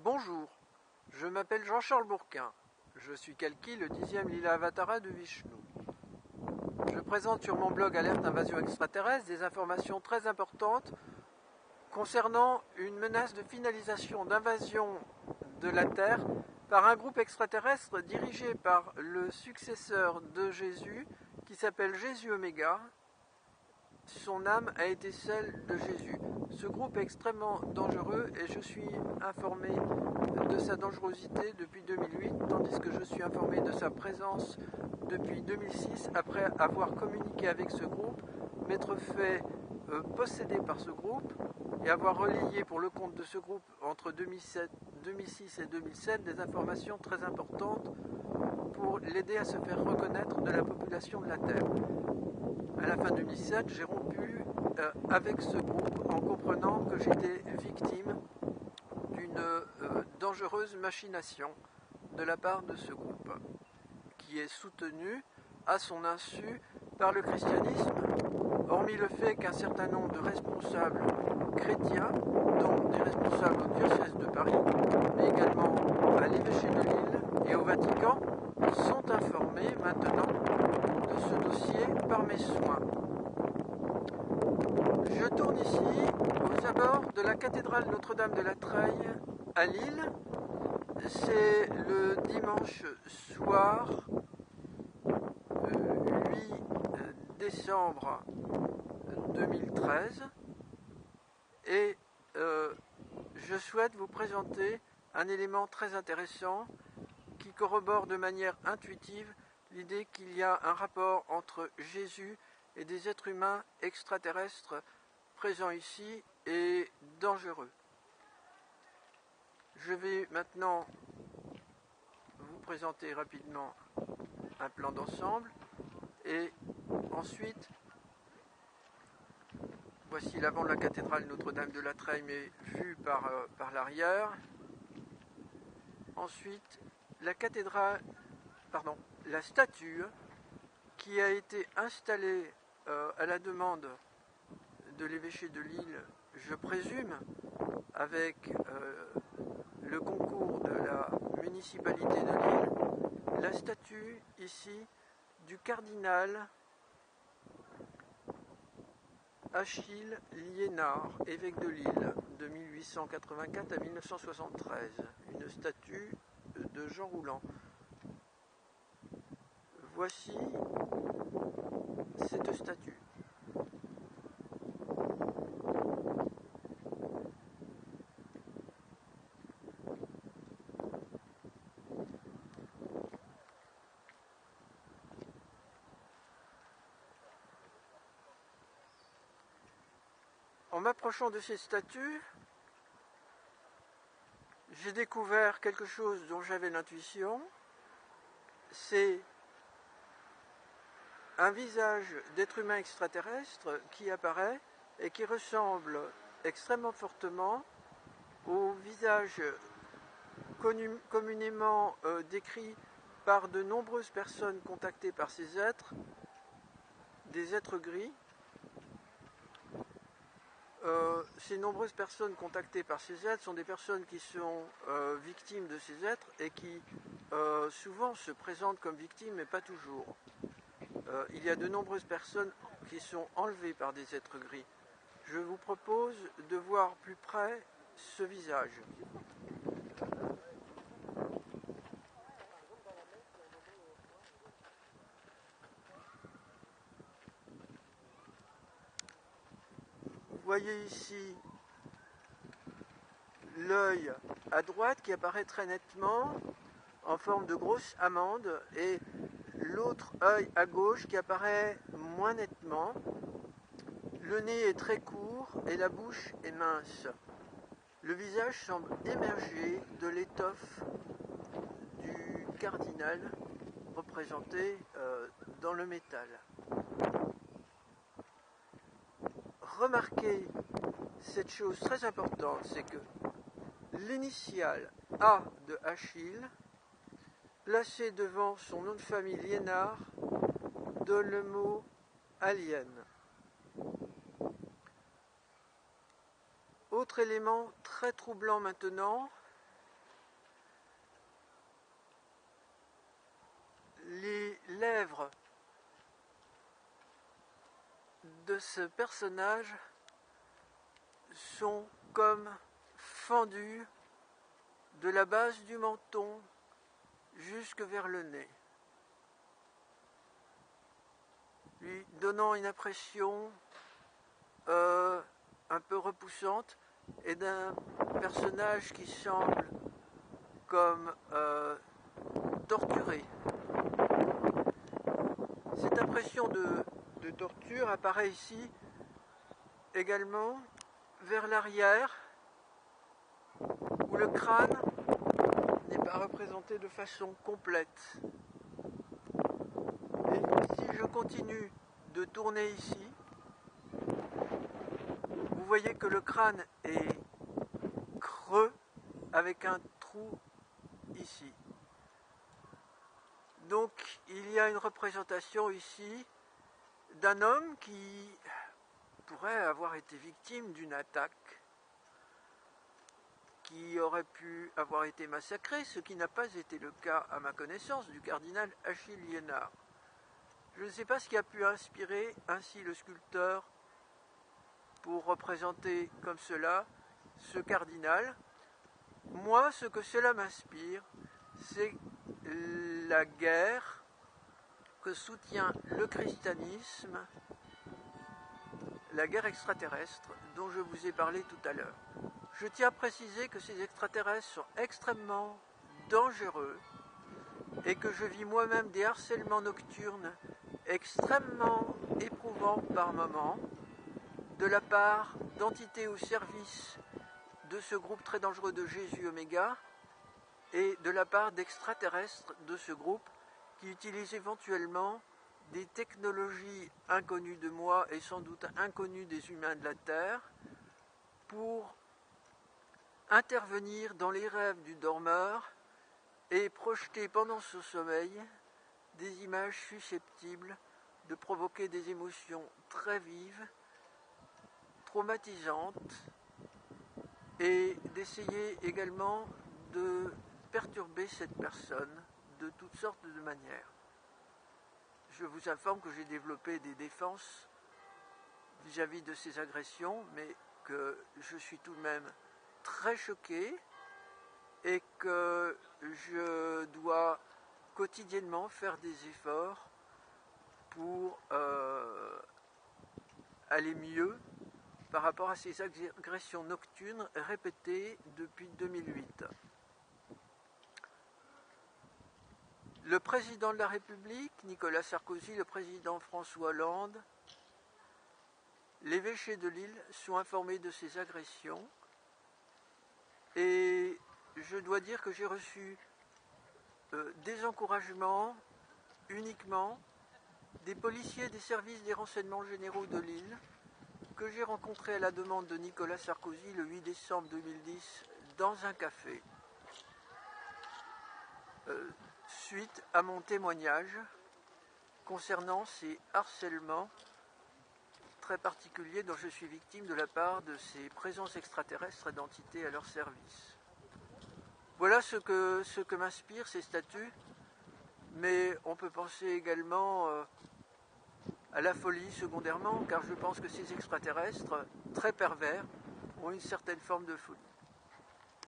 Bonjour, je m'appelle Jean-Charles Bourquin. Je suis Kalki, le 10e Lila Avatara de Vishnu. Je présente sur mon blog Alerte Invasion Extraterrestre des informations très importantes concernant une menace de finalisation d'invasion de la Terre par un groupe extraterrestre dirigé par le successeur de Jésus qui s'appelle Jésus Oméga. Son âme a été celle de Jésus. Ce groupe est extrêmement dangereux et je suis informé de sa dangerosité depuis 2008, tandis que je suis informé de sa présence depuis 2006, après avoir communiqué avec ce groupe, m'être fait posséder par ce groupe et avoir relayé pour le compte de ce groupe entre 2006 et 2007 des informations très importantes pour l'aider à se faire reconnaître de la population de la Terre. À la fin 2007, j'ai rompu avec ce groupe en comprenant que j'étais victime d'une dangereuse machination de la part de ce groupe, qui est soutenu à son insu par le christianisme, hormis le fait qu'un certain nombre de responsables chrétiens, dont des responsables au diocèse de Paris, mais également à l'évêché de Lille et au Vatican, sont informés maintenant de ce dossier par mes soins. Je tourne ici aux abords de la cathédrale Notre-Dame de la Treille à Lille. C'est le dimanche soir 8 décembre 2013 et je souhaite vous présenter un élément très intéressant qui corrobore de manière intuitive l'idée qu'il y a un rapport entre Jésus et des êtres humains extraterrestres présents ici et dangereux. Je vais maintenant vous présenter rapidement un plan d'ensemble et ensuite voici l'avant de la cathédrale Notre-Dame de la Treille mais vue par l'arrière. Ensuite la statue qui a été installée à la demande de l'évêché de Lille, je présume, avec le concours de la municipalité de Lille, la statue ici du cardinal Achille Liénard, évêque de Lille, de 1884 à 1973, une statue de Jean Rouland. Voici cette statue. En m'approchant de ces statues, j'ai découvert quelque chose dont j'avais l'intuition. C'est un visage d'être humain extraterrestre qui apparaît et qui ressemble extrêmement fortement au visage communément décrit par de nombreuses personnes contactées par ces êtres, des êtres gris. Ces nombreuses personnes contactées par ces êtres sont des personnes qui sont victimes de ces êtres et qui souvent se présentent comme victimes, mais pas toujours. Il y a de nombreuses personnes qui sont enlevées par des êtres gris. Je vous propose de voir plus près ce visage. Vous voyez ici l'œil à droite qui apparaît très nettement en forme de grosse amande et l'autre œil à gauche qui apparaît moins nettement. Le nez est très court et la bouche est mince. Le visage semble émerger de l'étoffe du cardinal représenté dans le métal. Remarquez cette chose très importante, c'est que l'initiale A de Achille, placée devant son nom de famille Liénard, donne le mot alien. Autre élément très troublant maintenant, les lèvres de ce personnage sont comme fendues de la base du menton jusque vers le nez, lui donnant une impression un peu repoussante et d'un personnage qui semble comme torturé. Cette impression de torture apparaît ici également vers l'arrière, où le crâne n'est pas représenté de façon complète. Et si je continue de tourner ici, vous voyez que le crâne est creux avec un trou ici. Donc il y a une représentation ici d'un homme qui pourrait avoir été victime d'une attaque, qui aurait pu avoir été massacré, ce qui n'a pas été le cas, à ma connaissance, du cardinal Achille Liénard. Je ne sais pas ce qui a pu inspirer ainsi le sculpteur pour représenter comme cela ce cardinal. Moi, ce que cela m'inspire, c'est la guerre que soutient le christianisme, la guerre extraterrestre dont je vous ai parlé tout à l'heure. Je tiens à préciser que ces extraterrestres sont extrêmement dangereux et que je vis moi-même des harcèlements nocturnes extrêmement éprouvants par moments de la part d'entités au service de ce groupe très dangereux de Jésus Oméga et de la part d'extraterrestres de ce groupe qui utilisent éventuellement des technologies inconnues de moi et sans doute inconnues des humains de la Terre pour intervenir dans les rêves du dormeur et projeter pendant ce sommeil des images susceptibles de provoquer des émotions très vives, traumatisantes, et d'essayer également de perturber cette personne de toutes sortes de manières. Je vous informe que j'ai développé des défenses vis-à-vis de ces agressions, mais que je suis tout de même très choqué et que je dois quotidiennement faire des efforts pour aller mieux par rapport à ces agressions nocturnes répétées depuis 2008. Le président de la République, Nicolas Sarkozy, le président François Hollande, l'évêché de Lille sont informés de ces agressions et je dois dire que j'ai reçu des encouragements uniquement des policiers des services des renseignements généraux de Lille que j'ai rencontrés à la demande de Nicolas Sarkozy le 8 décembre 2010 dans un café, suite à mon témoignage concernant ces harcèlements très particuliers dont je suis victime de la part de ces présences extraterrestres et d'entités à leur service. Voilà ce que m'inspirent ces statues, mais on peut penser également à la folie secondairement, car je pense que ces extraterrestres, très pervers, ont une certaine forme de folie.